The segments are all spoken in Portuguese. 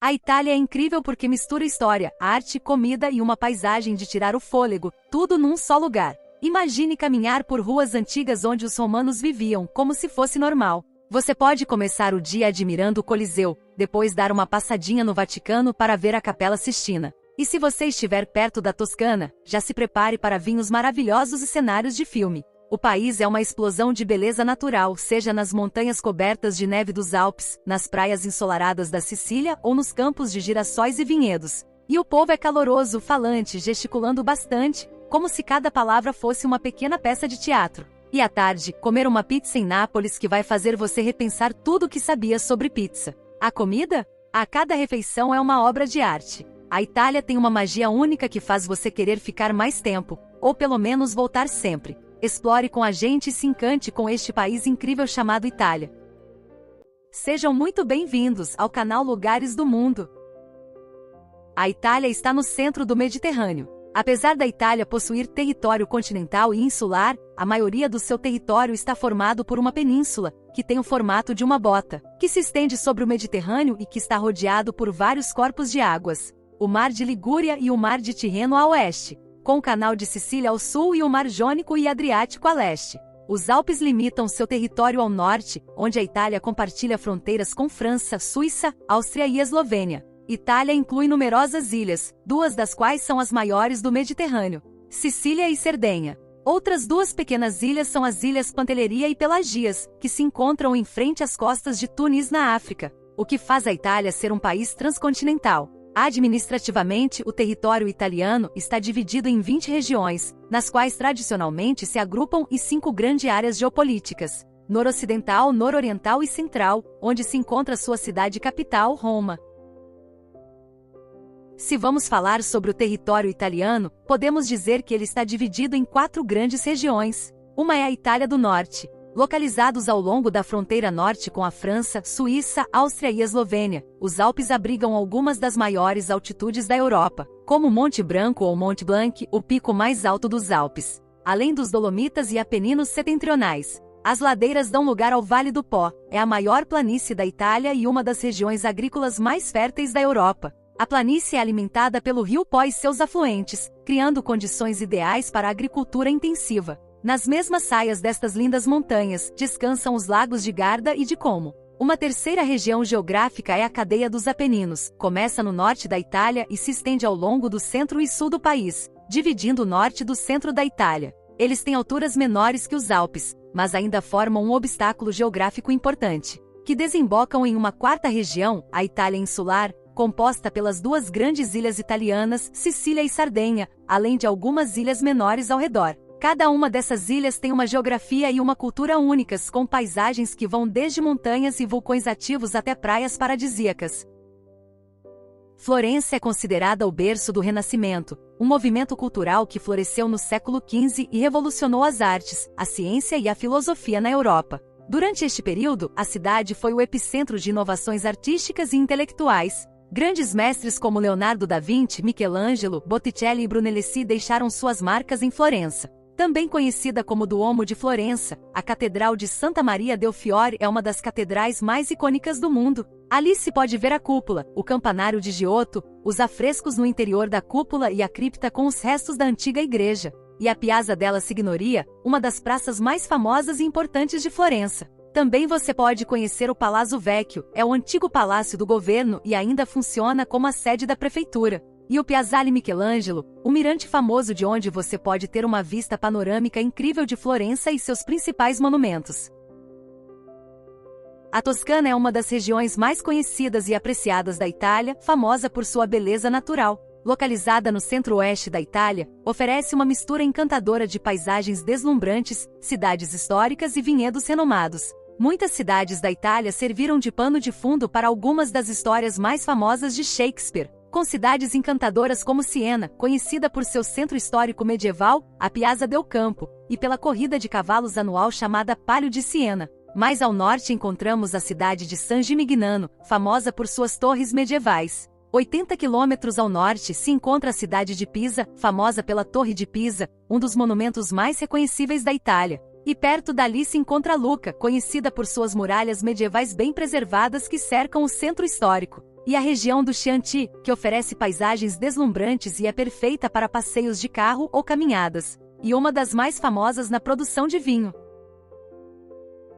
A Itália é incrível porque mistura história, arte, comida e uma paisagem de tirar o fôlego, tudo num só lugar. Imagine caminhar por ruas antigas onde os romanos viviam, como se fosse normal. Você pode começar o dia admirando o Coliseu, depois dar uma passadinha no Vaticano para ver a Capela Sistina. E se você estiver perto da Toscana, já se prepare para vinhos maravilhosos e cenários de filme. O país é uma explosão de beleza natural, seja nas montanhas cobertas de neve dos Alpes, nas praias ensolaradas da Sicília ou nos campos de girassóis e vinhedos. E o povo é caloroso, falante, gesticulando bastante, como se cada palavra fosse uma pequena peça de teatro. E à tarde, comer uma pizza em Nápoles que vai fazer você repensar tudo o que sabia sobre pizza. A comida? A cada refeição é uma obra de arte. A Itália tem uma magia única que faz você querer ficar mais tempo, ou pelo menos voltar sempre. Explore com a gente e se encante com este país incrível chamado Itália. Sejam muito bem-vindos ao canal Lugares do Mundo. A Itália está no centro do Mediterrâneo. Apesar da Itália possuir território continental e insular, a maioria do seu território está formado por uma península, que tem o formato de uma bota, que se estende sobre o Mediterrâneo e que está rodeado por vários corpos de águas. O Mar de Ligúria e o Mar de Tirreno a oeste, com o Canal de Sicília ao sul e o Mar Jônico e Adriático a leste. Os Alpes limitam seu território ao norte, onde a Itália compartilha fronteiras com França, Suíça, Áustria e Eslovênia. Itália inclui numerosas ilhas, duas das quais são as maiores do Mediterrâneo, Sicília e Cerdenha. Outras duas pequenas ilhas são as Ilhas Pantelleria e Pelagias, que se encontram em frente às costas de Tunis na África, o que faz a Itália ser um país transcontinental. Administrativamente, o território italiano está dividido em 20 regiões, nas quais tradicionalmente se agrupam em 5 grandes áreas geopolíticas: norocidental, nororiental e central, onde se encontra sua cidade capital, Roma. Se vamos falar sobre o território italiano, podemos dizer que ele está dividido em 4 grandes regiões. Uma é a Itália do Norte, localizados ao longo da fronteira norte com a França, Suíça, Áustria e Eslovênia. Os Alpes abrigam algumas das maiores altitudes da Europa, como Monte Branco ou Mont Blanc, o pico mais alto dos Alpes, além dos Dolomitas e Apeninos setentrionais. As ladeiras dão lugar ao Vale do Pó, é a maior planície da Itália e uma das regiões agrícolas mais férteis da Europa. A planície é alimentada pelo rio Pó e seus afluentes, criando condições ideais para a agricultura intensiva. Nas mesmas saias destas lindas montanhas, descansam os lagos de Garda e de Como. Uma terceira região geográfica é a cadeia dos Apeninos, começa no norte da Itália e se estende ao longo do centro e sul do país, dividindo o norte do centro da Itália. Eles têm alturas menores que os Alpes, mas ainda formam um obstáculo geográfico importante, que desembocam em uma quarta região, a Itália insular, composta pelas 2 grandes ilhas italianas, Sicília e Sardenha, além de algumas ilhas menores ao redor. Cada uma dessas ilhas tem uma geografia e uma cultura únicas, com paisagens que vão desde montanhas e vulcões ativos até praias paradisíacas. Florença é considerada o berço do Renascimento, um movimento cultural que floresceu no século XV e revolucionou as artes, a ciência e a filosofia na Europa. Durante este período, a cidade foi o epicentro de inovações artísticas e intelectuais. Grandes mestres como Leonardo da Vinci, Michelangelo, Botticelli e Brunelleschi deixaram suas marcas em Florença. Também conhecida como Duomo de Florença, a Catedral de Santa Maria del Fiore é uma das catedrais mais icônicas do mundo. Ali se pode ver a cúpula, o campanário de Giotto, os afrescos no interior da cúpula e a cripta com os restos da antiga igreja. E a Piazza della Signoria, uma das praças mais famosas e importantes de Florença. Também você pode conhecer o Palazzo Vecchio, é o antigo palácio do governo e ainda funciona como a sede da prefeitura. E o Piazzale Michelangelo, o mirante famoso de onde você pode ter uma vista panorâmica incrível de Florença e seus principais monumentos. A Toscana é uma das regiões mais conhecidas e apreciadas da Itália, famosa por sua beleza natural. Localizada no centro-oeste da Itália, oferece uma mistura encantadora de paisagens deslumbrantes, cidades históricas e vinhedos renomados. Muitas cidades da Itália serviram de pano de fundo para algumas das histórias mais famosas de Shakespeare, com cidades encantadoras como Siena, conhecida por seu centro histórico medieval, a Piazza del Campo, e pela corrida de cavalos anual chamada Palio de Siena. Mais ao norte encontramos a cidade de San Gimignano, famosa por suas torres medievais. 80 quilômetros ao norte se encontra a cidade de Pisa, famosa pela Torre de Pisa, um dos monumentos mais reconhecíveis da Itália. E perto dali se encontra Lucca, conhecida por suas muralhas medievais bem preservadas que cercam o centro histórico. e a região do Chianti, que oferece paisagens deslumbrantes e é perfeita para passeios de carro ou caminhadas, e uma das mais famosas na produção de vinho.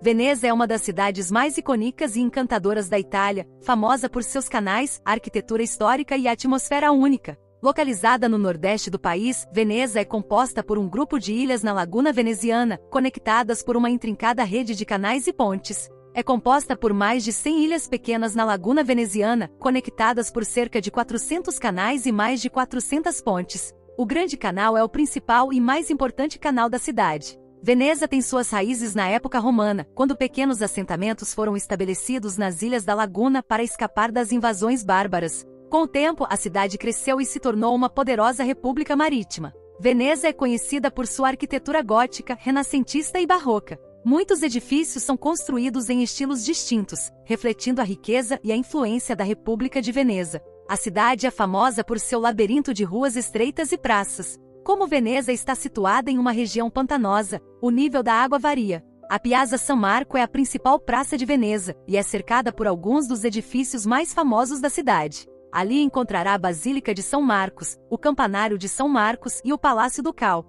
Veneza é uma das cidades mais icônicas e encantadoras da Itália, famosa por seus canais, arquitetura histórica e atmosfera única. Localizada no nordeste do país, Veneza é composta por um grupo de ilhas na Laguna Veneziana, conectadas por uma intrincada rede de canais e pontes. É composta por mais de 100 ilhas pequenas na Laguna Veneziana, conectadas por cerca de 400 canais e mais de 400 pontes. O Grande Canal é o principal e mais importante canal da cidade. Veneza tem suas raízes na época romana, quando pequenos assentamentos foram estabelecidos nas ilhas da laguna para escapar das invasões bárbaras. Com o tempo, a cidade cresceu e se tornou uma poderosa república marítima. Veneza é conhecida por sua arquitetura gótica, renascentista e barroca. Muitos edifícios são construídos em estilos distintos, refletindo a riqueza e a influência da República de Veneza. A cidade é famosa por seu labirinto de ruas estreitas e praças. Como Veneza está situada em uma região pantanosa, o nível da água varia. A Piazza San Marco é a principal praça de Veneza, e é cercada por alguns dos edifícios mais famosos da cidade. Ali encontrará a Basílica de São Marcos, o Campanário de São Marcos e o Palácio Ducal.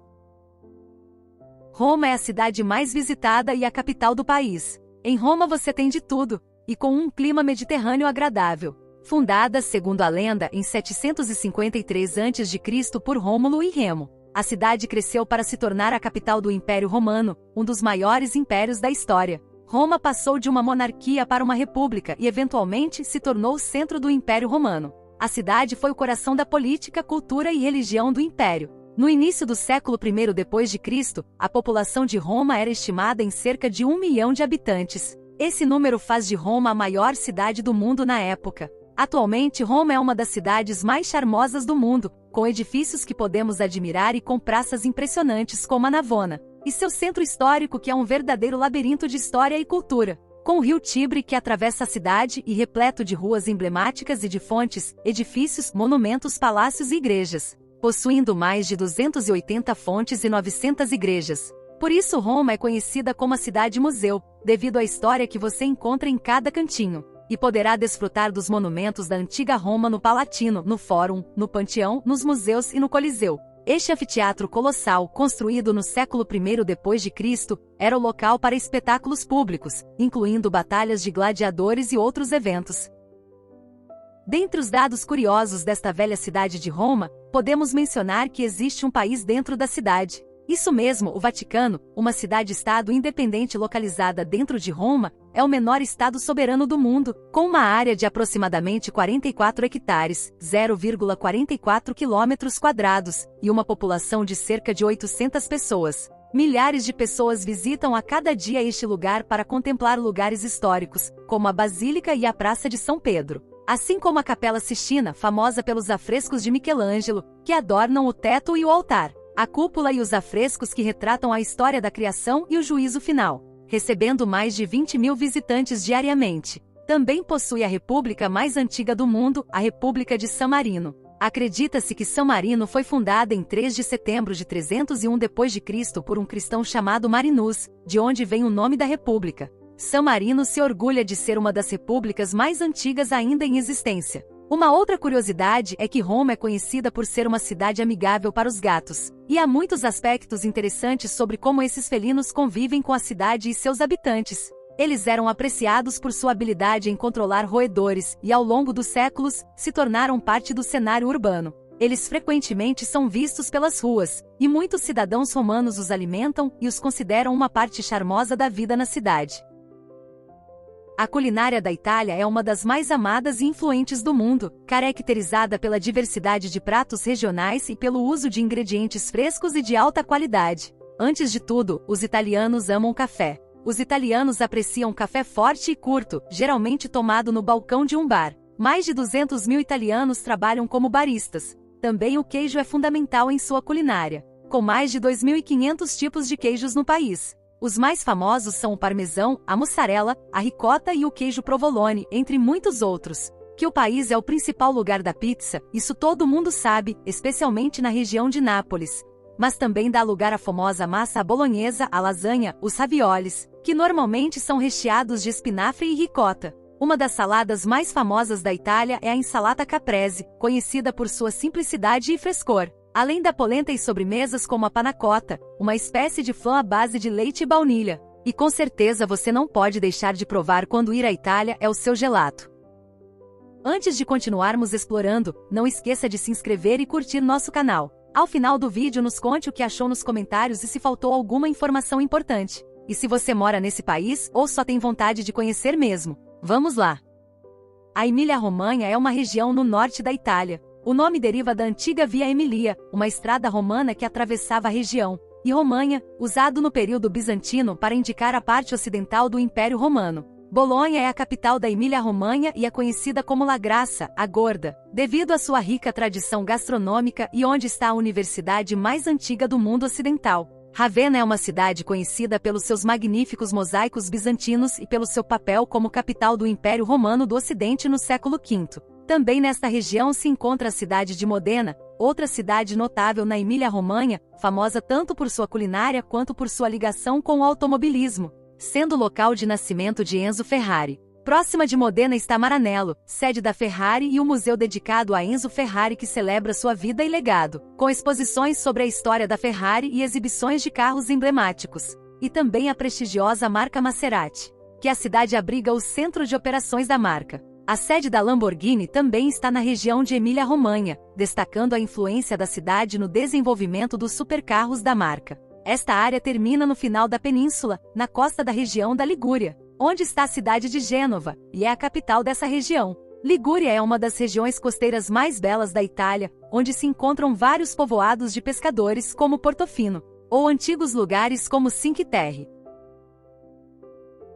Roma é a cidade mais visitada e a capital do país. Em Roma você tem de tudo, e com um clima mediterrâneo agradável. Fundada, segundo a lenda, em 753 a.C. por Rômulo e Remo, a cidade cresceu para se tornar a capital do Império Romano, um dos maiores impérios da história. Roma passou de uma monarquia para uma república e eventualmente se tornou o centro do Império Romano. A cidade foi o coração da política, cultura e religião do Império. No início do século I d.C., a população de Roma era estimada em cerca de 1 milhão de habitantes. Esse número faz de Roma a maior cidade do mundo na época. Atualmente, Roma é uma das cidades mais charmosas do mundo, com edifícios que podemos admirar e com praças impressionantes como a Navona, e seu centro histórico que é um verdadeiro labirinto de história e cultura. Com o rio Tibre que atravessa a cidade e repleto de ruas emblemáticas e de fontes, edifícios, monumentos, palácios e igrejas, possuindo mais de 280 fontes e 900 igrejas. Por isso Roma é conhecida como a cidade-museu, devido à história que você encontra em cada cantinho. E poderá desfrutar dos monumentos da antiga Roma no Palatino, no Fórum, no Panteão, nos museus e no Coliseu. Este anfiteatro colossal, construído no século I d.C., era o local para espetáculos públicos, incluindo batalhas de gladiadores e outros eventos. Dentre os dados curiosos desta velha cidade de Roma, podemos mencionar que existe um país dentro da cidade. Isso mesmo, o Vaticano, uma cidade-estado independente localizada dentro de Roma, é o menor estado soberano do mundo, com uma área de aproximadamente 44 hectares, 0,44 km², e uma população de cerca de 800 pessoas. Milhares de pessoas visitam a cada dia este lugar para contemplar lugares históricos, como a Basílica e a Praça de São Pedro. Assim como a Capela Sistina, famosa pelos afrescos de Michelangelo, que adornam o teto e o altar. A cúpula e os afrescos que retratam a história da criação e o juízo final, recebendo mais de 20 mil visitantes diariamente. Também possui a república mais antiga do mundo, a República de San Marino. Acredita-se que San Marino foi fundada em 3 de setembro de 301 d.C. por um cristão chamado Marinus, de onde vem o nome da república. San Marino se orgulha de ser uma das repúblicas mais antigas ainda em existência. Uma outra curiosidade é que Roma é conhecida por ser uma cidade amigável para os gatos, e há muitos aspectos interessantes sobre como esses felinos convivem com a cidade e seus habitantes. Eles eram apreciados por sua habilidade em controlar roedores e, ao longo dos séculos, se tornaram parte do cenário urbano. Eles frequentemente são vistos pelas ruas, e muitos cidadãos romanos os alimentam e os consideram uma parte charmosa da vida na cidade. A culinária da Itália é uma das mais amadas e influentes do mundo, caracterizada pela diversidade de pratos regionais e pelo uso de ingredientes frescos e de alta qualidade. Antes de tudo, os italianos amam café. Os italianos apreciam café forte e curto, geralmente tomado no balcão de um bar. Mais de 200 mil italianos trabalham como baristas. Também o queijo é fundamental em sua culinária, com mais de 2.500 tipos de queijos no país. Os mais famosos são o parmesão, a mussarela, a ricota e o queijo provolone, entre muitos outros. Que o país é o principal lugar da pizza, isso todo mundo sabe, especialmente na região de Nápoles. Mas também dá lugar à famosa massa à bolonhesa, a lasanha, os raviolis, que normalmente são recheados de espinafre e ricota. Uma das saladas mais famosas da Itália é a insalata caprese, conhecida por sua simplicidade e frescor. Além da polenta e sobremesas como a panna cotta, uma espécie de flan à base de leite e baunilha. E com certeza você não pode deixar de provar quando ir à Itália é o seu gelato. Antes de continuarmos explorando, não esqueça de se inscrever e curtir nosso canal. Ao final do vídeo nos conte o que achou nos comentários e se faltou alguma informação importante. E se você mora nesse país ou só tem vontade de conhecer mesmo. Vamos lá! A Emília-Romanha é uma região no norte da Itália. O nome deriva da antiga Via Emilia, uma estrada romana que atravessava a região, e Romanha, usado no período bizantino para indicar a parte ocidental do Império Romano. Bolonha é a capital da Emília-Romanha e é conhecida como La Grassa, a Gorda, devido à sua rica tradição gastronômica e onde está a universidade mais antiga do mundo ocidental. Ravenna é uma cidade conhecida pelos seus magníficos mosaicos bizantinos e pelo seu papel como capital do Império Romano do Ocidente no século V. Também nesta região se encontra a cidade de Modena, outra cidade notável na Emília-Romanha, famosa tanto por sua culinária quanto por sua ligação com o automobilismo, sendo local de nascimento de Enzo Ferrari. Próxima de Modena está Maranello, sede da Ferrari e um museu dedicado a Enzo Ferrari que celebra sua vida e legado, com exposições sobre a história da Ferrari e exibições de carros emblemáticos. E também a prestigiosa marca Maserati, que a cidade abriga o centro de operações da marca. A sede da Lamborghini também está na região de Emília-Romanha, destacando a influência da cidade no desenvolvimento dos supercarros da marca. Esta área termina no final da península, na costa da região da Ligúria, onde está a cidade de Gênova, e é a capital dessa região. Ligúria é uma das regiões costeiras mais belas da Itália, onde se encontram vários povoados de pescadores como Portofino, ou antigos lugares como Cinque Terre.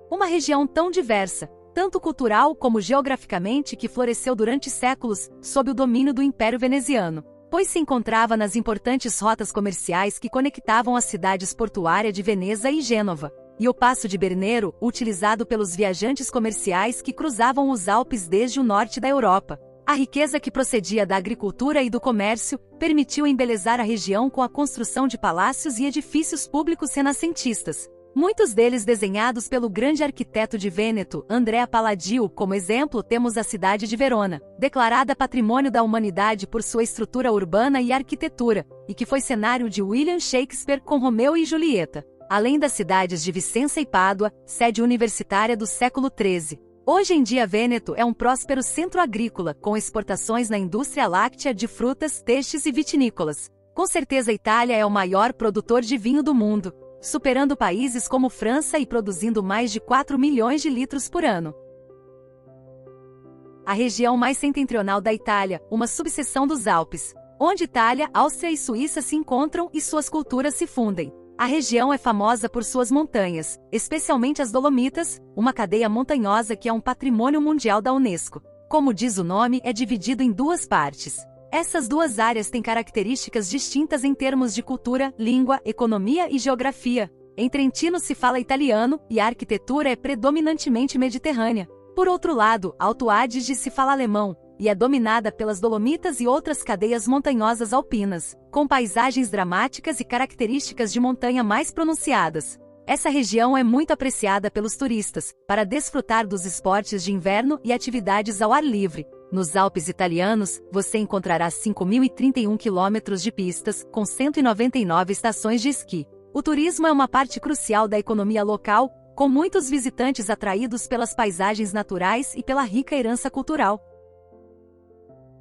Uma região tão diversa, tanto cultural como geograficamente, que floresceu durante séculos, sob o domínio do Império Veneziano, pois se encontrava nas importantes rotas comerciais que conectavam as cidades portuárias de Veneza e Gênova, e o Passo de Berneiro, utilizado pelos viajantes comerciais que cruzavam os Alpes desde o norte da Europa. A riqueza que procedia da agricultura e do comércio permitiu embelezar a região com a construção de palácios e edifícios públicos renascentistas, muitos deles desenhados pelo grande arquiteto de Vêneto, Andrea Palladio. Como exemplo temos a cidade de Verona, declarada Patrimônio da Humanidade por sua estrutura urbana e arquitetura, e que foi cenário de William Shakespeare com Romeu e Julieta, além das cidades de Vicenza e Pádua, sede universitária do século XIII. Hoje em dia Vêneto é um próspero centro agrícola, com exportações na indústria láctea, de frutas, textos e vitinícolas. Com certeza a Itália é o maior produtor de vinho do mundo, superando países como França e produzindo mais de 4 milhões de litros por ano. A região mais setentrional da Itália, uma subseção dos Alpes, onde Itália, Áustria e Suíça se encontram e suas culturas se fundem. A região é famosa por suas montanhas, especialmente as Dolomitas, uma cadeia montanhosa que é um patrimônio mundial da Unesco. Como diz o nome, é dividido em duas partes. Essas duas áreas têm características distintas em termos de cultura, língua, economia e geografia. Em Trentino se fala italiano, e a arquitetura é predominantemente mediterrânea. Por outro lado, Alto Adige se fala alemão, e é dominada pelas Dolomitas e outras cadeias montanhosas alpinas, com paisagens dramáticas e características de montanha mais pronunciadas. Essa região é muito apreciada pelos turistas, para desfrutar dos esportes de inverno e atividades ao ar livre. Nos Alpes italianos, você encontrará 5.031 quilômetros de pistas, com 199 estações de esqui. O turismo é uma parte crucial da economia local, com muitos visitantes atraídos pelas paisagens naturais e pela rica herança cultural.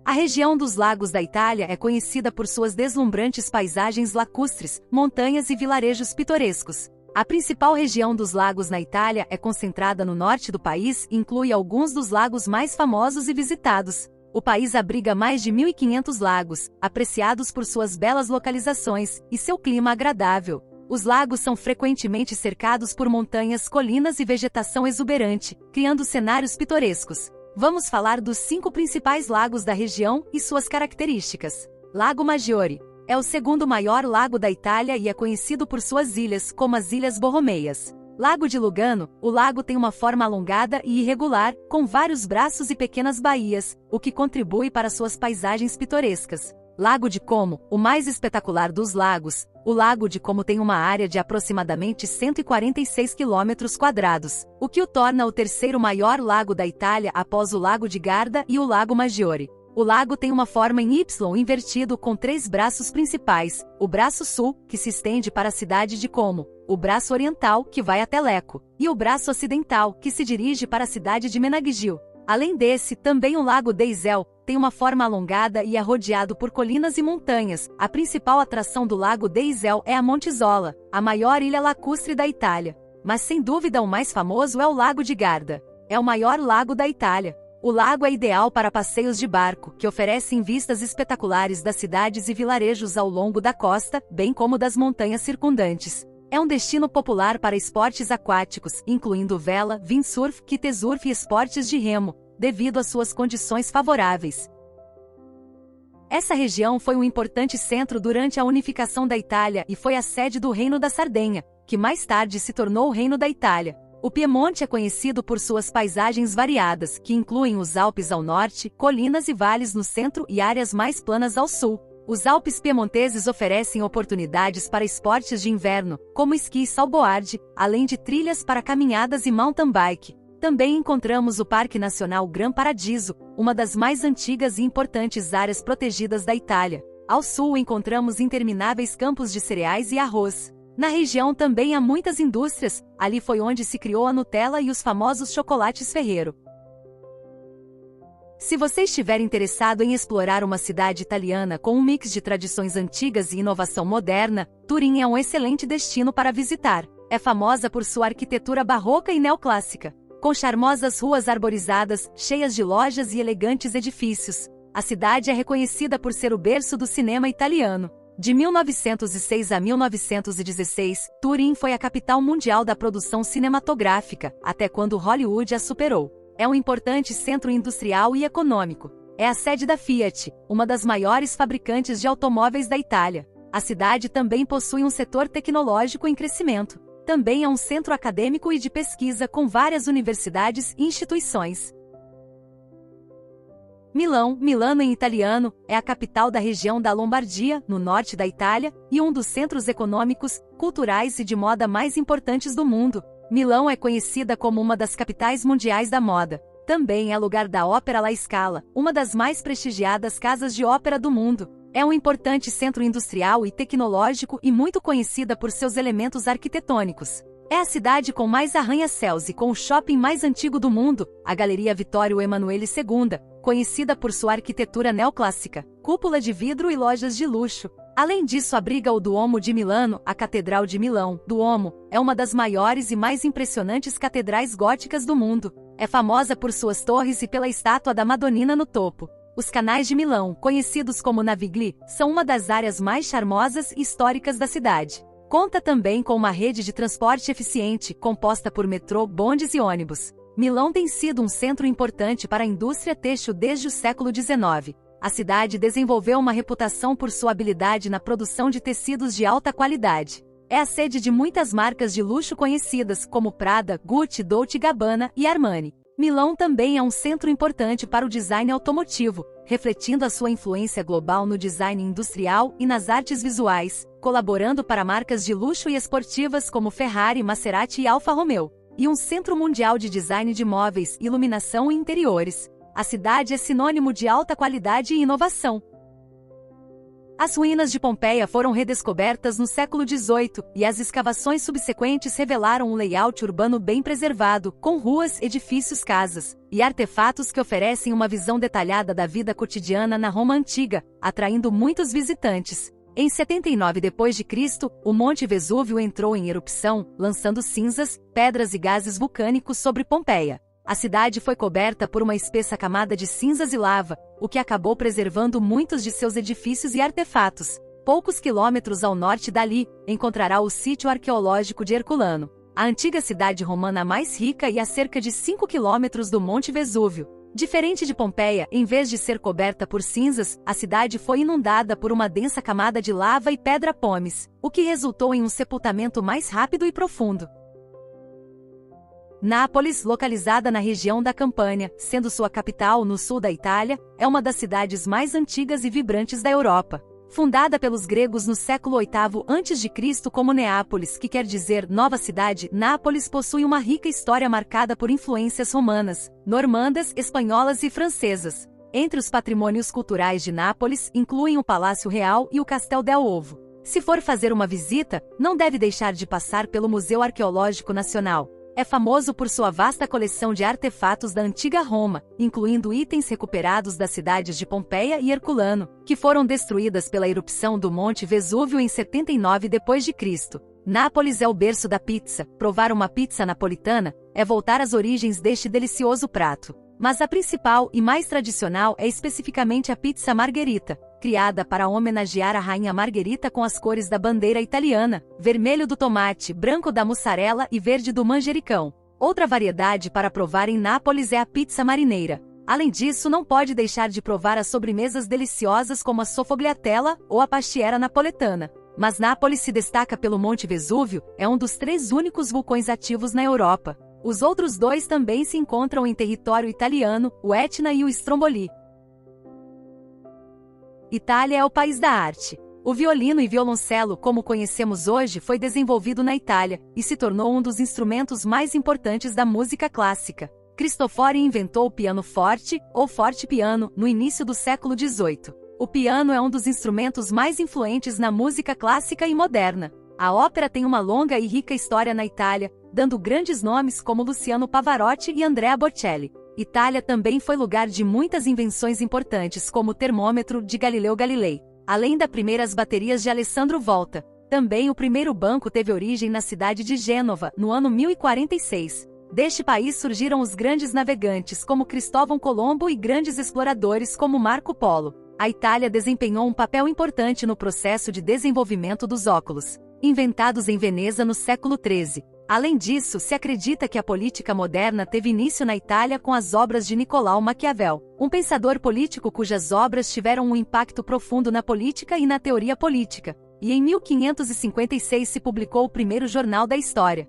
A região dos lagos da Itália é conhecida por suas deslumbrantes paisagens lacustres, montanhas e vilarejos pitorescos. A principal região dos lagos na Itália é concentrada no norte do país e inclui alguns dos lagos mais famosos e visitados. O país abriga mais de 1.500 lagos, apreciados por suas belas localizações e seu clima agradável. Os lagos são frequentemente cercados por montanhas, colinas e vegetação exuberante, criando cenários pitorescos. Vamos falar dos 5 principais lagos da região e suas características. Lago Maggiore é o segundo maior lago da Itália e é conhecido por suas ilhas, como as Ilhas Borromeias. Lago de Lugano, o lago tem uma forma alongada e irregular, com vários braços e pequenas baías, o que contribui para suas paisagens pitorescas. Lago de Como, o mais espetacular dos lagos. O Lago de Como tem uma área de aproximadamente 146 km², o que o torna o terceiro maior lago da Itália após o Lago de Garda e o Lago Maggiore. O lago tem uma forma em Y invertido com 3 braços principais: o braço sul, que se estende para a cidade de Como, o braço oriental, que vai até Lecco, e o braço ocidental, que se dirige para a cidade de Menaggio. Além desse, também o Lago d'Isel tem uma forma alongada e é rodeado por colinas e montanhas. A principal atração do Lago d'Isel é a Monte Isola, a maior ilha lacustre da Itália. Mas sem dúvida o mais famoso é o Lago de Garda. É o maior lago da Itália. O lago é ideal para passeios de barco, que oferecem vistas espetaculares das cidades e vilarejos ao longo da costa, bem como das montanhas circundantes. É um destino popular para esportes aquáticos, incluindo vela, windsurf, kitesurf e esportes de remo, devido às suas condições favoráveis. Essa região foi um importante centro durante a unificação da Itália e foi a sede do Reino da Sardenha, que mais tarde se tornou o Reino da Itália. O Piemonte é conhecido por suas paisagens variadas, que incluem os Alpes ao norte, colinas e vales no centro e áreas mais planas ao sul. Os Alpes piemonteses oferecem oportunidades para esportes de inverno, como esqui e snowboard, além de trilhas para caminhadas e mountain bike. Também encontramos o Parque Nacional Gran Paradiso, uma das mais antigas e importantes áreas protegidas da Itália. Ao sul encontramos intermináveis campos de cereais e arroz. Na região também há muitas indústrias, ali foi onde se criou a Nutella e os famosos chocolates Ferrero. Se você estiver interessado em explorar uma cidade italiana com um mix de tradições antigas e inovação moderna, Turim é um excelente destino para visitar. É famosa por sua arquitetura barroca e neoclássica, com charmosas ruas arborizadas, cheias de lojas e elegantes edifícios. A cidade é reconhecida por ser o berço do cinema italiano. De 1906 a 1916, Turim foi a capital mundial da produção cinematográfica, até quando Hollywood a superou. É um importante centro industrial e econômico. É a sede da Fiat, uma das maiores fabricantes de automóveis da Itália. A cidade também possui um setor tecnológico em crescimento. Também é um centro acadêmico e de pesquisa com várias universidades e instituições. Milano em italiano, é a capital da região da Lombardia, no norte da Itália, e um dos centros econômicos, culturais e de moda mais importantes do mundo. Milão é conhecida como uma das capitais mundiais da moda. Também é lugar da Ópera La Scala, uma das mais prestigiadas casas de ópera do mundo. É um importante centro industrial e tecnológico e muito conhecida por seus elementos arquitetônicos. É a cidade com mais arranha-céus e com o shopping mais antigo do mundo, a Galeria Vittorio Emanuele II, conhecida por sua arquitetura neoclássica, cúpula de vidro e lojas de luxo. Além disso, abriga o Duomo de Milano, a Catedral de Milão. Duomo é uma das maiores e mais impressionantes catedrais góticas do mundo. É famosa por suas torres e pela estátua da Madonnina no topo. Os canais de Milão, conhecidos como Navigli, são uma das áreas mais charmosas e históricas da cidade. Conta também com uma rede de transporte eficiente, composta por metrô, bondes e ônibus. Milão tem sido um centro importante para a indústria têxtil desde o século XIX. A cidade desenvolveu uma reputação por sua habilidade na produção de tecidos de alta qualidade. É a sede de muitas marcas de luxo conhecidas, como Prada, Gucci, Dolce & Gabbana e Armani. Milão também é um centro importante para o design automotivo, refletindo a sua influência global no design industrial e nas artes visuais, colaborando para marcas de luxo e esportivas como Ferrari, Maserati e Alfa Romeo. E um centro mundial de design de móveis, iluminação e interiores. A cidade é sinônimo de alta qualidade e inovação. As ruínas de Pompeia foram redescobertas no século XVIII, e as escavações subsequentes revelaram um layout urbano bem preservado, com ruas, edifícios, casas e artefatos que oferecem uma visão detalhada da vida cotidiana na Roma antiga, atraindo muitos visitantes. Em 79 d.C., o Monte Vesúvio entrou em erupção, lançando cinzas, pedras e gases vulcânicos sobre Pompeia. A cidade foi coberta por uma espessa camada de cinzas e lava, o que acabou preservando muitos de seus edifícios e artefatos. Poucos quilômetros ao norte dali, encontrará o sítio arqueológico de Herculano, a antiga cidade romana mais rica e a cerca de 5 quilômetros do Monte Vesúvio. Diferente de Pompeia, em vez de ser coberta por cinzas, a cidade foi inundada por uma densa camada de lava e pedra pómez, o que resultou em um sepultamento mais rápido e profundo. Nápoles, localizada na região da Campânia, sendo sua capital no sul da Itália, é uma das cidades mais antigas e vibrantes da Europa. Fundada pelos gregos no século VIII a.C. como Neápolis, que quer dizer nova cidade, Nápoles possui uma rica história marcada por influências romanas, normandas, espanholas e francesas. Entre os patrimônios culturais de Nápoles, incluem o Palácio Real e o Castel del Ovo. Se for fazer uma visita, não deve deixar de passar pelo Museu Arqueológico Nacional. É famoso por sua vasta coleção de artefatos da antiga Roma, incluindo itens recuperados das cidades de Pompeia e Herculano, que foram destruídas pela erupção do Monte Vesúvio em 79 d.C. Nápoles é o berço da pizza. Provar uma pizza napolitana é voltar às origens deste delicioso prato. Mas a principal e mais tradicional é especificamente a pizza margherita, criada para homenagear a rainha Margherita com as cores da bandeira italiana, vermelho do tomate, branco da mussarela e verde do manjericão. Outra variedade para provar em Nápoles é a pizza marineira. Além disso, não pode deixar de provar as sobremesas deliciosas como a soffogliatella ou a pastiera napoletana. Mas Nápoles se destaca pelo Monte Vesúvio, é um dos 3 únicos vulcões ativos na Europa. Os outros 2 também se encontram em território italiano, o Etna e o Stromboli. Itália é o país da arte. O violino e violoncelo, como conhecemos hoje, foi desenvolvido na Itália e se tornou um dos instrumentos mais importantes da música clássica. Cristofori inventou o pianoforte, ou fortepiano, no início do século XVIII. O piano é um dos instrumentos mais influentes na música clássica e moderna. A ópera tem uma longa e rica história na Itália, dando grandes nomes como Luciano Pavarotti e Andrea Bocelli. Itália também foi lugar de muitas invenções importantes, como o termômetro de Galileu Galilei, além das primeiras baterias de Alessandro Volta. Também o primeiro banco teve origem na cidade de Gênova, no ano 1046. Deste país surgiram os grandes navegantes como Cristóvão Colombo e grandes exploradores como Marco Polo. A Itália desempenhou um papel importante no processo de desenvolvimento dos óculos, inventados em Veneza no século XIII. Além disso, se acredita que a política moderna teve início na Itália com as obras de Nicolau Maquiavel, um pensador político cujas obras tiveram um impacto profundo na política e na teoria política, e em 1556 se publicou o primeiro jornal da história.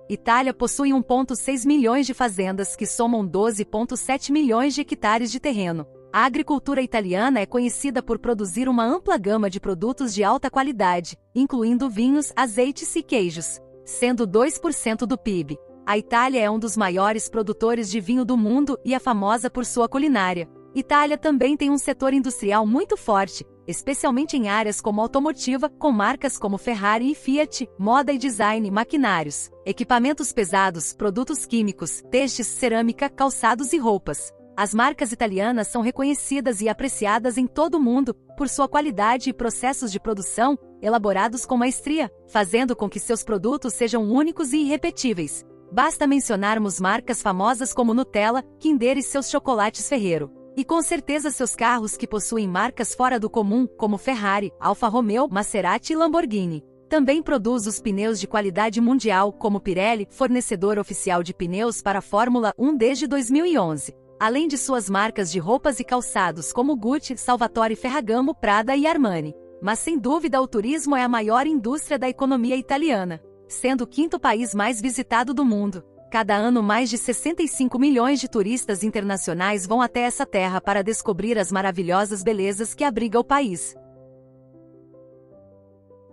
Itália possui 1,6 milhões de fazendas que somam 12,7 milhões de hectares de terreno. A agricultura italiana é conhecida por produzir uma ampla gama de produtos de alta qualidade, incluindo vinhos, azeites e queijos, sendo 2% do PIB. A Itália é um dos maiores produtores de vinho do mundo e é famosa por sua culinária. Itália também tem um setor industrial muito forte, especialmente em áreas como automotiva, com marcas como Ferrari e Fiat, moda e design, maquinários, equipamentos pesados, produtos químicos, textos, cerâmica, calçados e roupas. As marcas italianas são reconhecidas e apreciadas em todo o mundo por sua qualidade e processos de produção elaborados com maestria, fazendo com que seus produtos sejam únicos e irrepetíveis. Basta mencionarmos marcas famosas como Nutella, Kinder e seus chocolates Ferrero. E com certeza seus carros que possuem marcas fora do comum, como Ferrari, Alfa Romeo, Maserati e Lamborghini. Também produz os pneus de qualidade mundial, como Pirelli, fornecedor oficial de pneus para a Fórmula 1 desde 2011. Além de suas marcas de roupas e calçados como Gucci, Salvatore Ferragamo, Prada e Armani. Mas sem dúvida o turismo é a maior indústria da economia italiana, sendo o 5º país mais visitado do mundo. Cada ano mais de 65 milhões de turistas internacionais vão até essa terra para descobrir as maravilhosas belezas que abriga o país.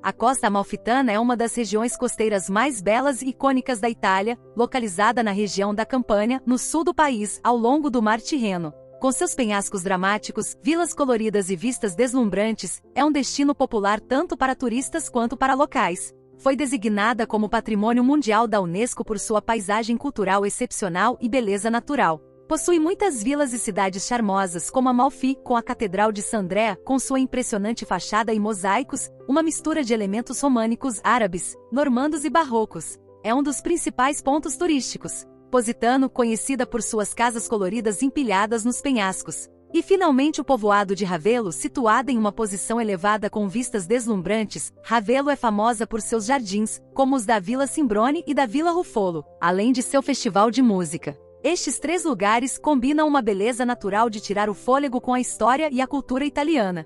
A Costa Amalfitana é uma das regiões costeiras mais belas e icônicas da Itália, localizada na região da Campânia, no sul do país, ao longo do Mar Tirreno. Com seus penhascos dramáticos, vilas coloridas e vistas deslumbrantes, é um destino popular tanto para turistas quanto para locais. Foi designada como Patrimônio Mundial da Unesco por sua paisagem cultural excepcional e beleza natural. Possui muitas vilas e cidades charmosas como Amalfi, com a Catedral de Sandrea, com sua impressionante fachada e mosaicos, uma mistura de elementos românicos, árabes, normandos e barrocos. É um dos principais pontos turísticos. Positano, conhecida por suas casas coloridas empilhadas nos penhascos. E finalmente o povoado de Ravello, situada em uma posição elevada com vistas deslumbrantes. Ravello é famosa por seus jardins, como os da Vila Simbrone e da Vila Ruffolo, além de seu festival de música. Estes 3 lugares combinam uma beleza natural de tirar o fôlego com a história e a cultura italiana.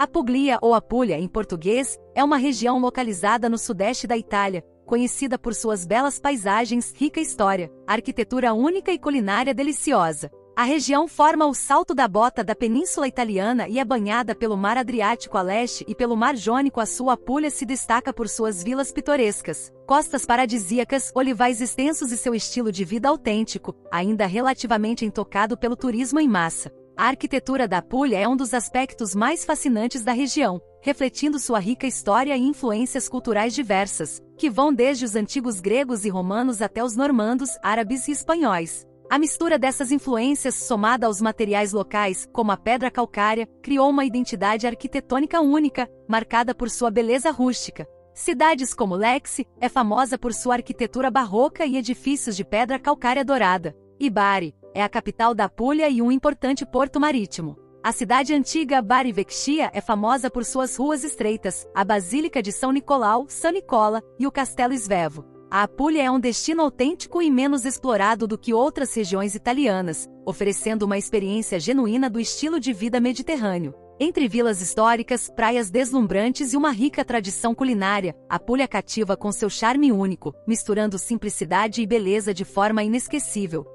A Puglia ou Apulia em português, é uma região localizada no sudeste da Itália, conhecida por suas belas paisagens, rica história, arquitetura única e culinária deliciosa. A região forma o salto da bota da Península Italiana e é banhada pelo Mar Adriático a leste e pelo Mar Jônico a sul. Apulia se destaca por suas vilas pitorescas, costas paradisíacas, olivais extensos e seu estilo de vida autêntico, ainda relativamente intocado pelo turismo em massa. A arquitetura da Apulia é um dos aspectos mais fascinantes da região, refletindo sua rica história e influências culturais diversas, que vão desde os antigos gregos e romanos até os normandos, árabes e espanhóis. A mistura dessas influências, somada aos materiais locais, como a pedra calcária, criou uma identidade arquitetônica única, marcada por sua beleza rústica. Cidades como Lecce é famosa por sua arquitetura barroca e edifícios de pedra calcária dourada. E Bari é a capital da Apulia e um importante porto marítimo. A cidade antiga Bari Vecchia é famosa por suas ruas estreitas, a Basílica de São Nicolau, San Nicola e o Castelo Svevo. A Apulia é um destino autêntico e menos explorado do que outras regiões italianas, oferecendo uma experiência genuína do estilo de vida mediterrâneo. Entre vilas históricas, praias deslumbrantes e uma rica tradição culinária, a Apulia cativa com seu charme único, misturando simplicidade e beleza de forma inesquecível.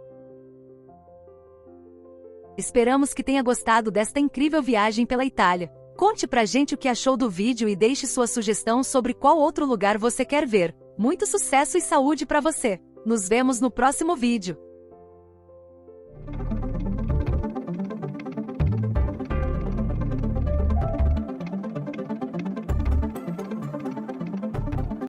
Esperamos que tenha gostado desta incrível viagem pela Itália. Conte pra gente o que achou do vídeo e deixe sua sugestão sobre qual outro lugar você quer ver. Muito sucesso e saúde pra você! Nos vemos no próximo vídeo!